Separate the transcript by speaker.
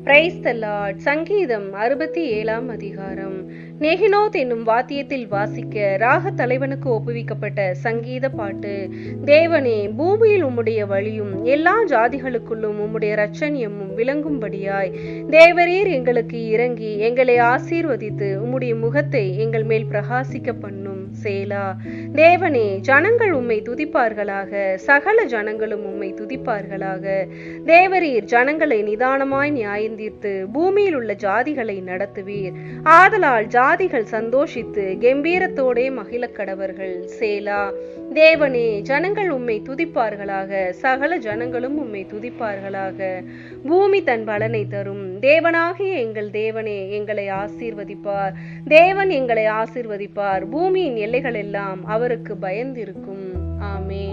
Speaker 1: Praise the Lord. சங்கீதம் 67 அதிகாரம். நேகினோத் என்னும் வாத்தியத்தில் வாசிக்க ராக தலைவனுக்கு ஒப்புவிக்கப்பட்ட சங்கீத பாட்டு. தேவனே, பூமியில் உம்முடைய வழியும் எல்லா ஜாதிகளுக்குள்ளும் உம்முடைய இரட்சணியமும் விளங்கும்படியாய் தேவரீர் எங்களுக்கு இறங்கி எங்களை ஆசீர்வதித்து உம்முடைய முகத்தை எங்கள் மேல் பிரகாசிக்க பண்ணும். சேலா. தேவனே, ஜனங்கள் உம்மை துதிப்பார்களாக, சகல ஜனங்களும் உம்மை துதிப்பார்களாக. தேவரீர் ஜனங்களை நிதானமாய் நியாயந்தீர்த்து பூமியில் உள்ள ஜாதிகளை நடத்துவீர். ஆதலால் ஜாதிகள் சந்தோஷித்து கம்பீரத்தோடே மகிழக் கடவர்கள். சேலா. தேவனே, ஜனங்கள் உம்மை துதிப்பார்களாக, சகல ஜனங்களும் உம்மை துதிப்பார்களாக. பூமி தன் பலனை தரும். தேவனாகிய எங்கள் தேவனே எங்களை ஆசீர்வதிப்பார். தேவன் எங்களை ஆசீர்வதிப்பார். பூமியின் எல்லைகள் எல்லாம் அவருக்கு பயந்திருக்கும். ஆமென்.